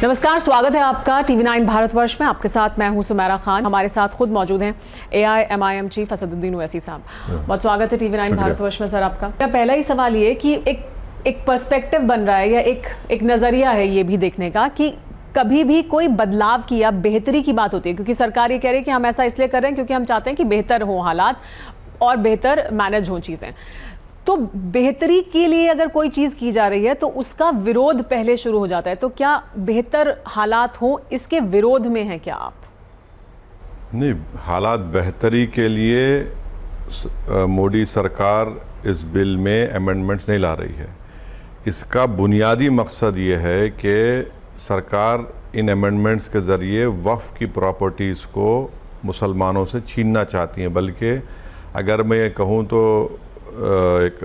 नमस्कार, स्वागत है आपका टीवी9 भारतवर्ष में। आपके साथ मैं हूं सुमेरा खान। हमारे साथ खुद मौजूद हैं AIMIM चीफ असदुद्दीन ओवैसी साहब। बहुत स्वागत है टीवी9 भारतवर्ष में सर आपका। पहला ही सवाल ये कि एक पर्सपेक्टिव बन रहा है या एक नज़रिया है ये भी देखने का कि कभी भी कोई बदलाव की या बेहतरी की बात होती है, क्योंकि सरकार ये कह रही है कि हम ऐसा इसलिए कर रहे हैं क्योंकि हम चाहते हैं कि बेहतर हो हालात और बेहतर मैनेज हो चीज़ें। तो बेहतरी के लिए अगर कोई चीज़ की जा रही है तो उसका विरोध पहले शुरू हो जाता है। तो क्या बेहतर हालात हो इसके विरोध में है क्या आप? नहीं, हालात बेहतरी के लिए मोदी सरकार इस बिल में अमेंडमेंट्स नहीं ला रही है। इसका बुनियादी मकसद ये है कि सरकार इन अमेंडमेंट्स के ज़रिए वक्फ की प्रॉपर्टीज़ को मुसलमानों से छीनना चाहती हैं। बल्कि अगर मैं ये कहूँ तो एक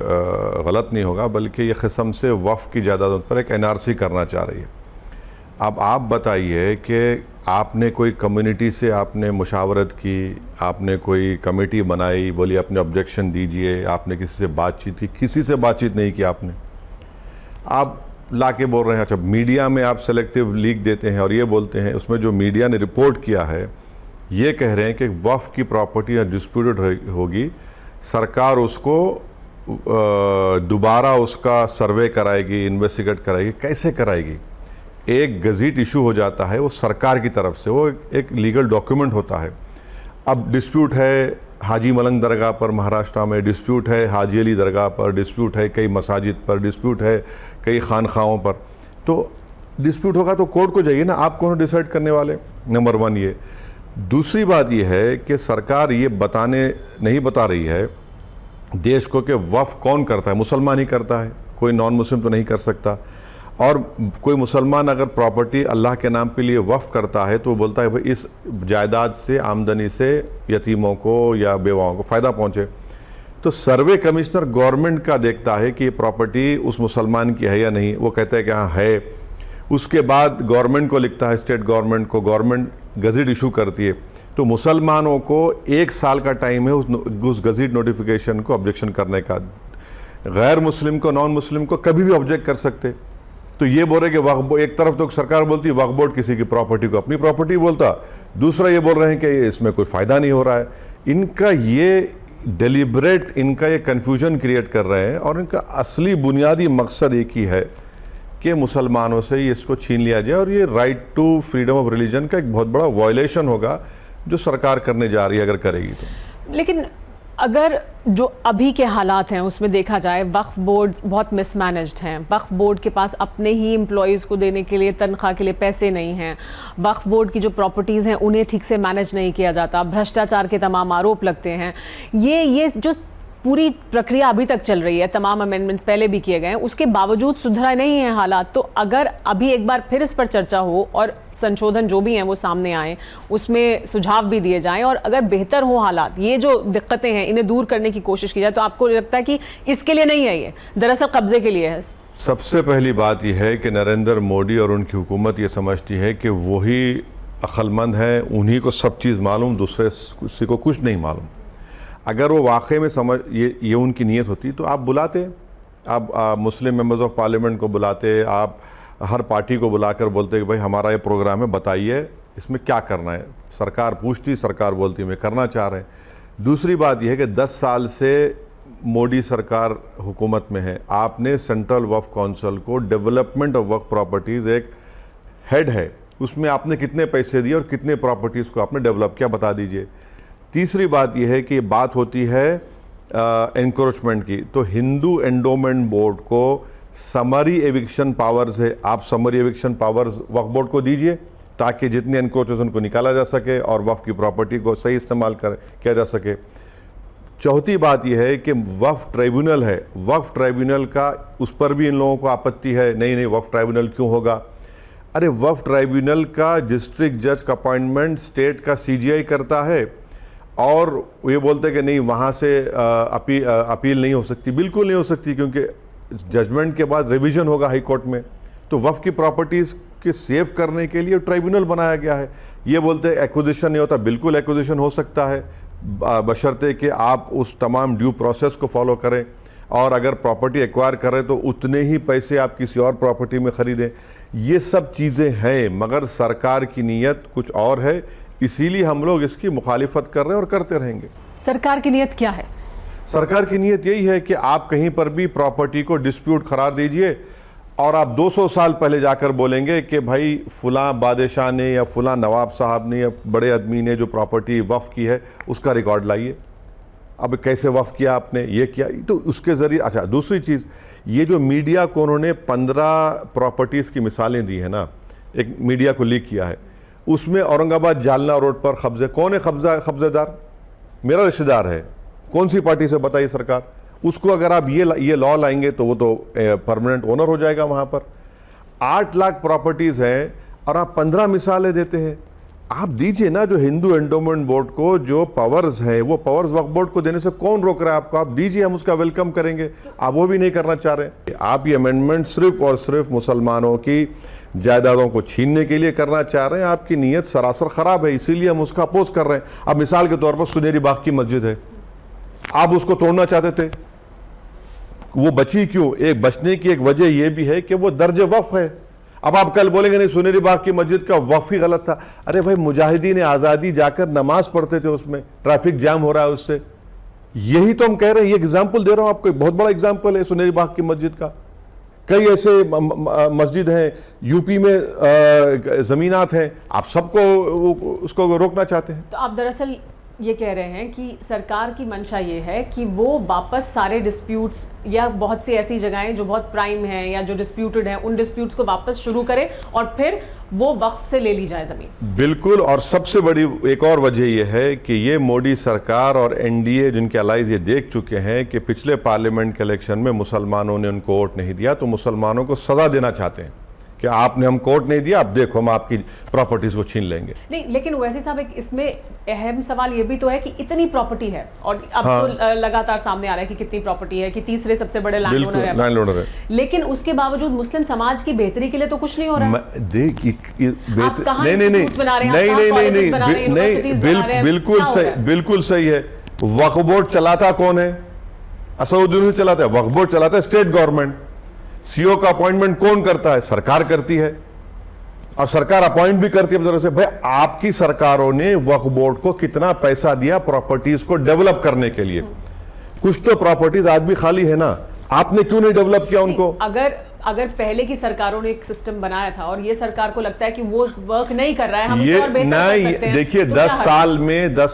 गलत नहीं होगा, बल्कि ये किस्म से वक्फ की जायदादों पर एक NRC करना चाह रही है। अब आप बताइए कि आपने कोई कम्युनिटी से आपने मुशावरत की, आपने कोई कमेटी बनाई, बोली अपने ऑब्जेक्शन दीजिए, आपने किसी से बातचीत की? किसी से बातचीत नहीं की आपने। आप ला के बोल रहे हैं। अच्छा, मीडिया में आप सेलेक्टिव लीक देते हैं और ये बोलते हैं, उसमें जो मीडिया ने रिपोर्ट किया है ये कह रहे हैं कि वक्फ की प्रॉपर्टी डिस्प्यूटेड होगी, सरकार उसको दोबारा उसका सर्वे कराएगी, इन्वेस्टिगेट कराएगी। कैसे कराएगी? एक गज़ीट इशू हो जाता है, वो सरकार की तरफ से, वो एक लीगल डॉक्यूमेंट होता है। अब डिस्प्यूट है हाजी मलंग दरगाह पर महाराष्ट्र में, डिस्प्यूट है हाजी अली दरगाह पर, डिस्प्यूट है कई मसाजिद पर, डिस्प्यूट है कई खानखाओं पर। तो डिस्प्यूट होगा तो कोर्ट को जाइए ना, आप कौन डिसाइड करने वाले? नंबर 1 ये। दूसरी बात यह है कि सरकार ये नहीं बता रही है देश को कि वक्फ कौन करता है। मुसलमान ही करता है, कोई नॉन मुस्लिम तो नहीं कर सकता। और कोई मुसलमान अगर प्रॉपर्टी अल्लाह के नाम पे लिए वक्फ करता है तो वो बोलता है भाई इस जायदाद से, आमदनी से यतीमों को या बेवाओं को फ़ायदा पहुँचे। तो सर्वे कमिश्नर गवर्नमेंट का देखता है कि ये प्रॉपर्टी उस मुसलमान की है या नहीं। वो कहता है कि हाँ है। उसके बाद गवर्नमेंट को लिखता है, स्टेट गवर्नमेंट को, गवर्नमेंट गज़ेट इशू करती है। तो मुसलमानों को 1 साल का टाइम है उस गज़ेट नोटिफिकेशन को ऑब्जेक्शन करने का। गैर मुस्लिम को, नॉन मुस्लिम को कभी भी ऑब्जेक्ट कर सकते। तो ये बोल रहे कि वक्फ, एक तरफ तो सरकार बोलती है वक्फ बोर्ड किसी की प्रॉपर्टी को अपनी प्रॉपर्टी बोलता, दूसरा ये बोल रहे हैं कि इसमें कोई फ़ायदा नहीं हो रहा है। इनका ये डेलिब्रेट, इनका ये कन्फ्यूजन क्रिएट कर रहे हैं और इनका असली बुनियादी मकसद एक ही है कि मुसलमानों से ये इसको छीन लिया जाए। और ये right to freedom of religion का एक बहुत बड़ा वायलेशन होगा जो सरकार करने जा रही है अगर करेगी तो। लेकिन अगर जो अभी के हालात हैं उसमें देखा जाए, वक्फ बोर्ड्स बहुत मिसमैनेज्ड हैं। वक्फ बोर्ड के पास अपने ही एम्प्लॉयज़ को देने के लिए, तनख्वाह के लिए पैसे नहीं हैं। वक्फ बोर्ड की जो प्रॉपर्टीज़ हैं उन्हें ठीक से मैनेज नहीं किया जाता। भ्रष्टाचार के तमाम आरोप लगते हैं। ये जो पूरी प्रक्रिया अभी तक चल रही है, तमाम अमेंडमेंट्स पहले भी किए गए हैं, उसके बावजूद सुधरा नहीं है हालात। तो अगर अभी एक बार फिर इस पर चर्चा हो और संशोधन जो भी हैं वो सामने आए, उसमें सुझाव भी दिए जाएं और अगर बेहतर हो हालात, ये जो दिक्कतें हैं इन्हें दूर करने की कोशिश की जाए, तो आपको लगता है कि इसके लिए नहीं है, ये दरअसल कब्जे के लिए है? सबसे पहली बात यह है कि नरेंद्र मोदी और उनकी हुकूमत ये समझती है कि वही अक्लमंद हैं, उन्हीं को सब चीज़ मालूम, दूसरे किसी को कुछ नहीं मालूम। अगर वो वाकई में समझ ये उनकी नीयत होती तो आप बुलाते, आप मुस्लिम मेंबर्स ऑफ पार्लियामेंट को बुलाते, आप हर पार्टी को बुलाकर बोलते कि भाई हमारा ये प्रोग्राम है, बताइए इसमें क्या करना है। सरकार पूछती, सरकार बोलती मैं करना चाह रहे हैं। दूसरी बात यह है कि 10 साल से मोदी सरकार हुकूमत में है। आपने सेंट्रल वक्फ काउंसिल को, डेवलपमेंट ऑफ वक्फ प्रॉपर्टीज़ एक हेड है, उसमें आपने कितने पैसे दिए और कितने प्रॉपर्टीज़ को आपने डेवलप किया, बता दीजिए। तीसरी बात यह है कि बात होती है एनक्रोचमेंट की, तो हिंदू एंडोमेंट बोर्ड को समरी एविक्शन पावर्स है। आप समरी एविक्शन पावर्स वक्फ बोर्ड को दीजिए ताकि जितने एनक्रोचेस उनको निकाला जा सके और वक्फ की प्रॉपर्टी को सही इस्तेमाल किया जा सके। चौथी बात यह है कि वक्फ ट्राइब्यूनल है, वक्फ ट्राइब्यूनल का, उस पर भी इन लोगों को आपत्ति है। नहीं, वक्फ ट्राइब्यूनल क्यों होगा? अरे वक्फ ट्राइब्यूनल का डिस्ट्रिक्ट जज का अपॉइंटमेंट स्टेट का CGI करता है और ये बोलते हैं कि नहीं वहाँ से अपील नहीं हो सकती। बिल्कुल नहीं हो सकती, क्योंकि जजमेंट के बाद रिवीजन होगा हाई कोर्ट में। तो वक्फ की प्रॉपर्टीज़ के सेव करने के लिए ट्राइब्यूनल बनाया गया है। ये बोलते हैं एक्विजिशन नहीं होता, बिल्कुल एक्विजिशन हो सकता है, बशर्ते कि आप उस तमाम ड्यू प्रोसेस को फॉलो करें और अगर प्रॉपर्टी एक्वायर करें तो उतने ही पैसे आप किसी और प्रॉपर्टी में ख़रीदें। ये सब चीज़ें हैं, मगर सरकार की नीयत कुछ और है, इसीलिए हम लोग इसकी मुखालिफत कर रहे हैं और करते रहेंगे। सरकार की नीयत क्या है? सरकार की नीयत यही है कि आप कहीं पर भी प्रॉपर्टी को डिस्प्यूट करार दीजिए और आप 200 साल पहले जाकर बोलेंगे कि भाई फुला बादशाह ने या फुला नवाब साहब ने या बड़े आदमी ने जो प्रॉपर्टी वफ़ की है उसका रिकॉर्ड लाइए। अब कैसे वफ़ किया आपने, ये किया, तो उसके ज़रिए। अच्छा, दूसरी चीज़, ये जो मीडिया को उन्होंने 15 प्रॉपर्टीज़ की मिसालें दी है ना, एक मीडिया को लीक किया है, उसमें औरंगाबाद जालना रोड पर कब्जे, कौन है कब्जेदार? मेरा रिश्तेदार है। कौन सी पार्टी से बताइए सरकार? उसको अगर आप ये लॉ लाएंगे तो वो तो परमानेंट ओनर हो जाएगा वहाँ पर। 8 लाख प्रॉपर्टीज़ हैं और आप 15 मिसालें देते हैं। आप दीजिए ना, जो हिंदू एंडोमेंट बोर्ड को जो पावर्स हैं वो पावर्स वक्फ बोर्ड को देने से कौन रोक रहा है आपको? आप दीजिए, हम उसका वेलकम करेंगे। आप वो भी नहीं करना चाह रहे। आप ये अमेंडमेंट सिर्फ और सिर्फ मुसलमानों की जायदादों को छीनने के लिए करना चाह रहे हैं। आपकी नीयत सरासर ख़राब है, इसीलिए हम उसका अपोज कर रहे हैं। अब मिसाल के तौर पर सुनहरी बाग की मस्जिद है, आप उसको तोड़ना चाहते थे, वो बची क्यों? एक बचने की एक वजह यह भी है कि वो दर्ज वक्फ है। अब आप कल बोलेंगे नहीं सुनहरी बाग की मस्जिद का वक्फ ही गलत था। अरे भाई, मुजाहिदीन आज़ादी जाकर नमाज पढ़ते थे, उसमें ट्रैफिक जाम हो रहा है उससे। यही तो हम कह रहे हैं, ये एग्जाम्पल दे रहा हूं आपको, एक बहुत बड़ा एग्जाम्पल है सुनहरी बाग की मस्जिद का। कई ऐसे मस्जिद हैं यूपी में, ज़मीनात हैं, आप सबको उसको रोकना चाहते हैं। तो आप दरअसल ये कह रहे हैं कि सरकार की मंशा ये है कि वो वापस सारे डिस्प्यूट्स या बहुत सी ऐसी जगहें जो बहुत प्राइम हैं या जो डिस्प्यूटेड हैं, उन डिस्प्यूट्स को वापस शुरू करें और फिर वो वक्फ से ले ली जाए ज़मीन। बिल्कुल। और सबसे बड़ी एक और वजह यह है कि ये मोदी सरकार और एनडीए जिनके अलाइज ये देख चुके हैं कि पिछले पार्लियामेंट के इलेक्शन में मुसलमानों ने उनको वोट नहीं दिया, तो मुसलमानों को सज़ा देना चाहते हैं कि आपने हम कोर्ट नहीं दिया, अब देखो हम आपकी प्रॉपर्टीज को छीन लेंगे। नहीं, लेकिन वैसे साहब एक इसमें अहम सवाल ये भी तो है कि इतनी प्रॉपर्टी है और अब हाँ। तो लगातार सामने आ रहा है कि कितनी प्रॉपर्टी है, कि तीसरे सबसे बड़े लैंड ओनर है, लेकिन उसके बावजूद मुस्लिम समाज की बेहतरी के लिए तो कुछ नहीं हो रहा है। देख, बिल्कुल सही है। वक्फ बोर्ड चलाता कौन है? असदुद्दीन चलाता है। वक्फ बोर्ड चलाता है स्टेट गवर्नमेंट। सीओ का अपॉइंटमेंट कौन करता है? सरकार करती है, और सरकार अपॉइंट भी करती है। से भाई, आपकी सरकारों ने वक्फ बोर्ड को कितना पैसा दिया प्रॉपर्टीज को डेवलप करने के लिए? कुछ तो प्रॉपर्टीज आज भी खाली है ना, आपने क्यों नहीं डेवलप किया उनको? अगर पहले की सरकारों ने एक सिस्टम बनाया था और ये सरकार को लगता है कि वो वर्क नहीं कर रहा है, हम इसे और बेहतर कर सकते हैं। देखिए, तो 10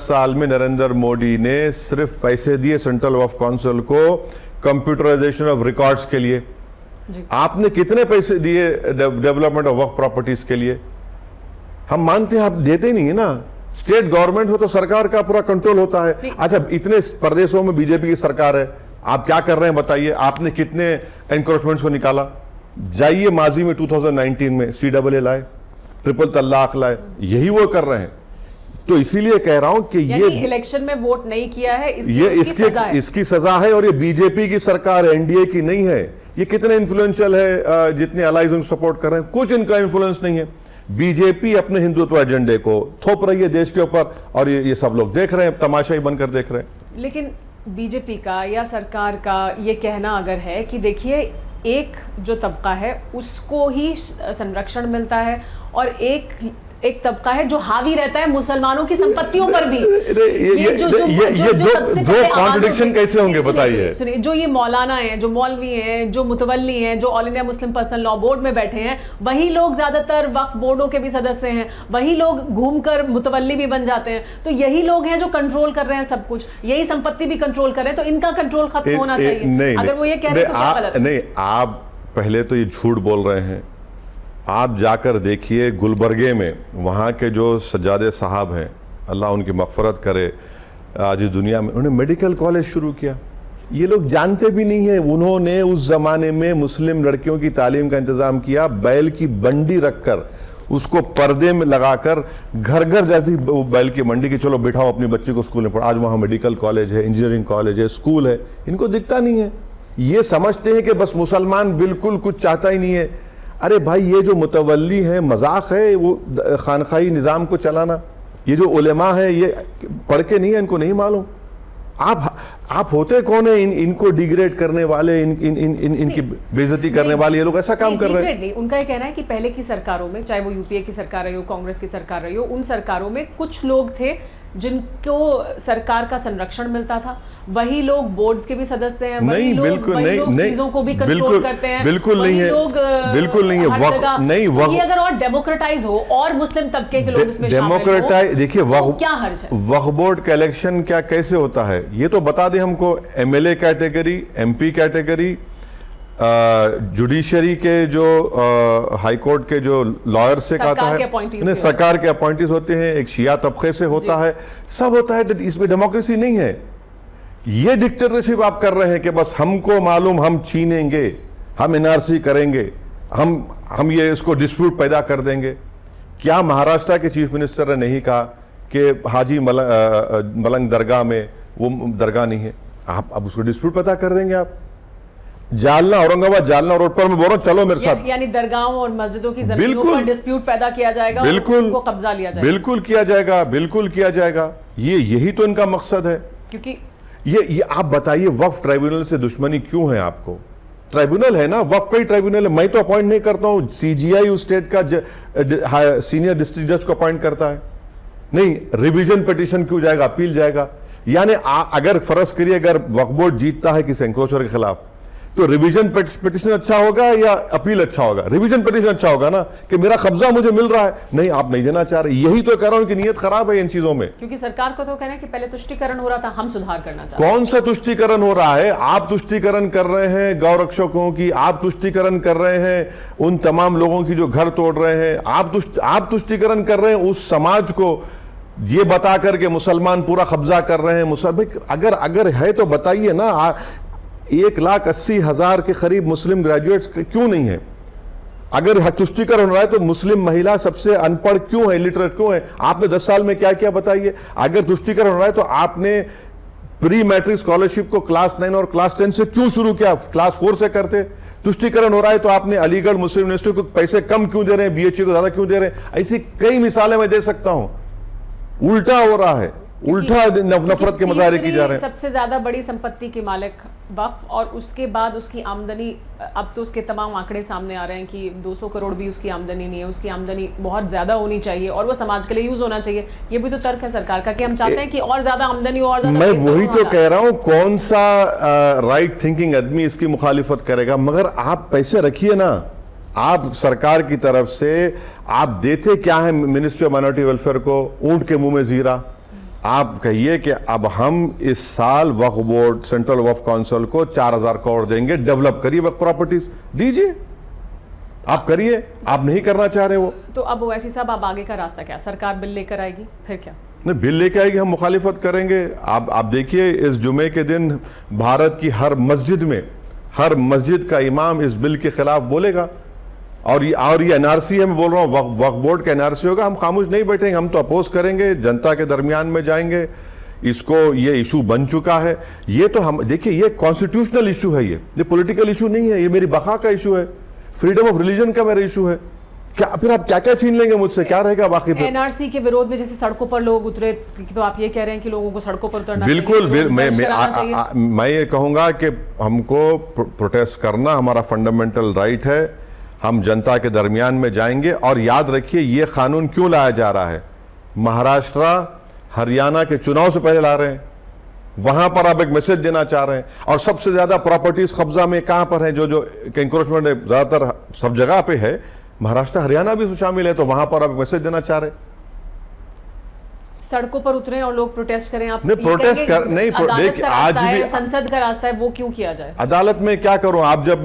साल में नरेंद्र मोदी ने सिर्फ पैसे दिए सेंट्रल वक्फ काउंसिल को कंप्यूटराइजेशन ऑफ रिकॉर्ड्स के लिए। आपने कितने पैसे दिए डेवलपमेंट ऑफ वक्फ प्रॉपर्टीज के लिए? हम मानते हैं आप देते नहीं है ना। स्टेट गवर्नमेंट हो तो सरकार का पूरा कंट्रोल होता है। अच्छा, इतने प्रदेशों में बीजेपी की सरकार है, आप क्या कर रहे हैं बताइए? आपने कितने एनक्रोचमेंट्स को निकाला? जाइए माजी में 2019 में CAA लाए, ट्रिपल तलाक लाए, यही वो कर रहे हैं। तो इसीलिए कह रहा हूं कि ये इलेक्शन में वोट नहीं किया है, ये इसकी सजा है। और ये बीजेपी की सरकार, एनडीए की नहीं है। ये कितने इन्फ्लुएंशियल है, जितने अलाइज उनको सपोर्ट कर रहे हैं, कुछ इनका इन्फ्लुएंस नहीं है। बीजेपी अपने हिंदुत्व एजेंडे को थोप रही है देश के ऊपर, और ये सब लोग देख रहे हैं, तमाशाई बनकर देख रहे हैं। लेकिन बीजेपी का या सरकार का ये कहना अगर है कि देखिए, एक जो तबका है उसको ही संरक्षण मिलता है और एक तबका है जो हावी रहता है मुसलमानों की संपत्तियों पर भी। ये दो कॉन्ट्रडिक्शन कैसे होंगे बताइए? सुनिए, जो ये मौलाना हैं, जो मौलवी हैं, जो मुतवल्ली हैं, जो all India Muslim personal law board में बैठे हैं, वही लोग ज्यादातर वक्फ बोर्डों के भी सदस्य हैं, वही लोग घूमकर मुतवल्ली भी बन जाते हैं। तो यही लोग हैं जो कंट्रोल कर रहे हैं सब कुछ, यही संपत्ति भी कंट्रोल कर रहे हैं। तो इनका कंट्रोल खत्म होना चाहिए। अगर वो ये कह रहे हैं तो क्या गलत है? नहीं, आप पहले तो ये झूठ बोल रहे हैं। आप जाकर देखिए गुलबर्गे में, वहाँ के जो सज्जादे साहब हैं, अल्लाह उनकी मग़फ़रत करे, आज इस दुनिया में उन्होंने मेडिकल कॉलेज शुरू किया। ये लोग जानते भी नहीं है, उन्होंने उस ज़माने में मुस्लिम लड़कियों की तालीम का इंतज़ाम किया। बैल की बंडी रखकर उसको पर्दे में लगाकर घर घर जाती बैल की मंडी की, चलो बिठाओ अपनी बच्ची को स्कूल में पढ़ो। आज वहाँ मेडिकल कॉलेज है, इंजीनियरिंग कॉलेज है, स्कूल है। इनको दिखता नहीं है। ये समझते हैं कि बस मुसलमान बिल्कुल कुछ चाहता ही नहीं है। अरे भाई, ये जो मुतवल्ली है, मजाक है वो खानखाई निज़ाम को चलाना। ये जो उलेमा है, ये पढ़ के नहीं है, इनको नहीं मालूम। आप आप होते कौन है इनको डिग्रेड करने वाले, इनकी बेइज्जती करने वाले? ये लोग ऐसा काम कर रहे हैं। नहीं, उनका ये कहना है कि पहले की सरकारों में, चाहे वो यूपीए की सरकार रही हो, कांग्रेस की सरकार रही हो, उन सरकारों में कुछ लोग थे जिनको सरकार का संरक्षण मिलता था, वही लोग बोर्ड्स के भी सदस्य हैं, वही लोग चीजों को भी कंट्रोल करते हैं, बिल्कुल नहीं है, बिल्कुल नहीं है, नहीं वक्त ये अगर और डेमोक्रेटाइज हो और मुस्लिम तबके के लोग इसमें डेमोक्रेटाइज, देखिए क्या हर्ज है? वक्फ बोर्ड का इलेक्शन क्या कैसे होता है ये तो बता दें हमको। MLA category, MP category, judiciary के जो हाई कोर्ट के जो लॉयर से कहता है, सरकार के अपॉइंटीज होते हैं, एक शिया तबके से होता है, सब होता है। इसमें डेमोक्रेसी नहीं है, ये डिक्टेटरशिप आप कर रहे हैं कि बस हमको मालूम, हम छीनेंगे, हम एनआरसी करेंगे, हम ये इसको डिस्प्यूट पैदा कर देंगे। क्या महाराष्ट्र के चीफ मिनिस्टर ने नहीं कहा कि हाजी मलंग दरगाह में वो दरगाह नहीं है, आप अब उसको डिस्प्यूट पैदा कर देंगे? आप जालना, औरंगाबाद जालना रोड पर मैं बोल रहा हूं, चलो मेरे साथ। यानी दरगाहों और मस्जिदों की जमीनों पर डिस्प्यूट पैदा किया जाएगा, बिल्कुल उनको कब्जा लिया जाएगा, बिल्कुल किया जाएगा, बिल्कुल किया जाएगा। यही तो इनका मकसद है। क्योंकि ये आप बताइए, वक्फ ट्राइब्यूनल से दुश्मनी क्यों है आपको? ट्राइब्यूनल है ना, वक्फ का ही ट्राइब्यूनल है। मैं तो अपॉइंट नहीं करता हूं, सीजीआई उस स्टेट का सीनियर डिस्ट्रिक्ट जज को अपॉइंट करता है। नहीं, रिवीजन पिटीशन क्यों जाएगा, अपील जाएगा? यानी अगर फर्ज करिए अगर वक्फ बोर्ड जीतता है किसी एंक्रोचर के खिलाफ, तो रिवीजन पिटीशन अच्छा होगा या अपील अच्छा होगा? रिवीजन पिटीशन अच्छा होगा ना, कि मेरा कब्जा मुझे मिल रहा है। नहीं, आप नहीं देना चाह रहे, यही तो कह रहा हूं कि नीयत खराब है इन चीजों में। क्योंकि सरकार को तो कहना है कि पहले तुष्टीकरण हो रहा था, हम सुधार करना चाहते हैं। कौन सा तुष्टीकरण हो रहा है? आप तुष्टीकरण कर रहे हैं गौरक्षकों की, आप तुष्टीकरण कर रहे हैं उन तमाम लोगों की जो घर तोड़ रहे हैं, आप तुष्टीकरण कर रहे हैं उस समाज को ये बता करके मुसलमान पूरा कब्जा कर रहे हैं। मुसलमान अगर है तो बताइए ना। 1,80,000 के करीब मुस्लिम ग्रेजुएट्स क्यों नहीं है? अगर तुष्टीकरण हो रहा है तो मुस्लिम महिला सबसे अनपढ़ क्यों है, इलिटरेट क्यों है? आपने 10 साल में क्या किया बताइए? अगर तुष्टीकरण हो रहा है तो आपने प्री मैट्रिक स्कॉलरशिप को क्लास 9 और क्लास 10 से क्यों शुरू किया, क्लास 4 से करते? तुष्टीकरण हो रहा है तो आपने अलीगढ़ मुस्लिम यूनिवर्सिटी को पैसे कम क्यों दे रहे हैं, बीएचयू को ज्यादा क्यों दे रहे हैं? ऐसी कई मिसालें मैं दे सकता हूं। उल्टा हो रहा है, उल्टा नफरत के मुजाहरे की जा रहे हैं। सबसे ज्यादा बड़ी संपत्ति के मालिक वक्फ, और उसके बाद उसकी आमदनी, अब तो उसके तमाम आंकड़े सामने आ रहे हैं कि 200 करोड़ भी उसकी आमदनी नहीं है, उसकी आमदनी बहुत ज्यादा होनी चाहिए और वो समाज के लिए यूज होना चाहिए। ये भी तो तर्क है सरकार का कि हम चाहते हैं कि और ज्यादा आमदनी हो, और ज्यादा। मैं वही तो कह रहा हूं, कौन सा राइट थिंकिंग आदमी इसकी मुखालिफत करेगा? मगर आप पैसे रखिए ना, आप सरकार की तरफ से आप देते क्या है मिनिस्ट्री ऑफ माइनॉरिटी वेलफेयर को? ऊंट के मुंह में जीरा। आप कहिए कि अब हम इस साल वक्फ बोर्ड, सेंट्रल वक्फ काउंसिल को 4,000 करोड़ देंगे, डेवलप करिए वक्फ प्रॉपर्टीज, दीजिए, आप करिए। आप नहीं करना चाह रहे वो तो अब ओवैसी साहब, आप आगे का रास्ता क्या? सरकार बिल लेकर आएगी, फिर क्या? नहीं, बिल लेकर आएगी, हम मुखालिफत करेंगे। आप देखिए, इस जुमे के दिन भारत की हर मस्जिद का इमाम इस बिल के खिलाफ बोलेगा। और ये एनआरसी है, मैं बोल रहा हूँ वक्फ बोर्ड का एनआरसी होगा, हम खामोश नहीं बैठेंगे, हम तो अपोज करेंगे, जनता के दरमियान में जाएंगे। इसको, ये इशू बन चुका है। ये तो हम देखिए, ये कॉन्स्टिट्यूशनल इशू है, ये पॉलिटिकल इशू नहीं है, ये मेरी बका का इशू है, फ्रीडम ऑफ रिलीजन का मेरा इशू है। क्या फिर आप क्या क्या छीन लेंगे मुझसे? क्या रहेगा बाकी? एनआरसी के विरोध में जैसे सड़कों पर लोग उतरे, तो आप ये कह रहे हैं कि लोगों को सड़कों पर उतरना बिल्कुल, मैं ये कहूंगा कि हमको प्रोटेस्ट करना हमारा फंडामेंटल राइट है। हम जनता के दरमियान में जाएंगे। और याद रखिए, ये कानून क्यों लाया जा रहा है? महाराष्ट्र, हरियाणा के चुनाव से पहले ला रहे हैं। वहां पर आप एक मैसेज देना चाह रहे हैं। और सबसे ज्यादा प्रॉपर्टीज कब्जा में कहां पर है? जो एंक्रोचमेंट ज्यादातर सब जगह पे है, महाराष्ट्र, हरियाणा भी शामिल है, तो वहां पर आप एक मैसेज देना चाह रहे हैं। सड़कों पर उतरे और लोग प्रोटेस्ट करें, आप नहीं प्रोटेस्ट कर नहीं, देख आज भी संसद का रास्ता है, वो क्यों किया जाए? अदालत में क्या करूं? आप जब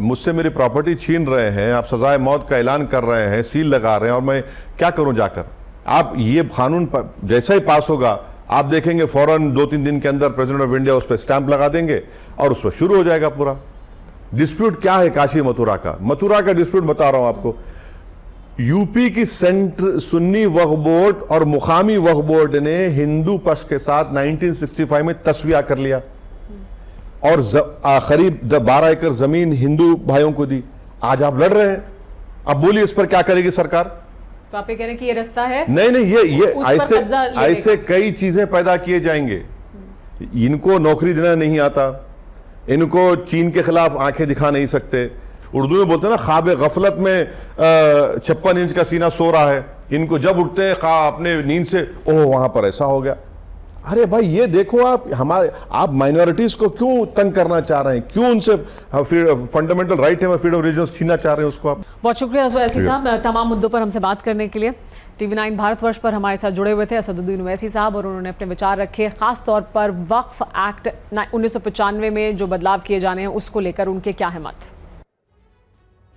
मुझसे मेरी प्रॉपर्टी छीन रहे हैं, आप सजाए मौत का ऐलान कर रहे हैं, सील लगा रहे हैं, और मैं क्या करूं जाकर? आप ये कानून जैसा ही पास होगा, आप देखेंगे फौरन 2-3 दिन के अंदर प्रेसिडेंट ऑफ इंडिया उस पर स्टैंप लगा देंगे और उस पर शुरू हो जाएगा पूरा डिस्प्यूट। क्या है काशी मथुरा का डिस्प्यूट बता रहा हूं आपको। यूपी की सुन्नी वक्फ बोर्ड और मुकामी वक्फ बोर्ड ने हिंदू पक्ष के साथ 1965 में तस्वीया कर लिया और करीब 12 एकड़ जमीन हिंदू भाइयों को दी। आज आप लड़ रहे हैं। अब बोलिए इस पर क्या करेगी सरकार? तो आप ये कह रहे हैं कि ये रास्ता है? नहीं, ये ऐसे कई चीजें पैदा किए जाएंगे। इनको नौकरी देना नहीं आता, इनको चीन के खिलाफ आंखें दिखा नहीं सकते। उर्दू में बोलते हैं ना, ख्वाब गफलत में 56 इंच का सीना सो रहा है। इनको जब उठते हैं अपने नींद से, ओह वहां पर ऐसा हो गया। अरे भाई ये देखो, आप माइनॉरिटीज को क्यों तंग करना चाह रहे हैं, क्यों उनसे फंडामेंटल राइट है फ्रीडम ऑफ रिलीजन छीनना चाह रहे हैं उसको आप। बहुत शुक्रिया ओवैसी साहब तमाम मुद्दों पर हमसे बात करने के लिए। TV9 भारतवर्ष पर हमारे साथ जुड़े हुए थे असदुद्दीन ओवैसी साहब, और उन्होंने अपने विचार रखे खास तौर पर वक्फ एक्ट 1995 में जो बदलाव किए जाने हैं उसको लेकर उनके क्या है मत।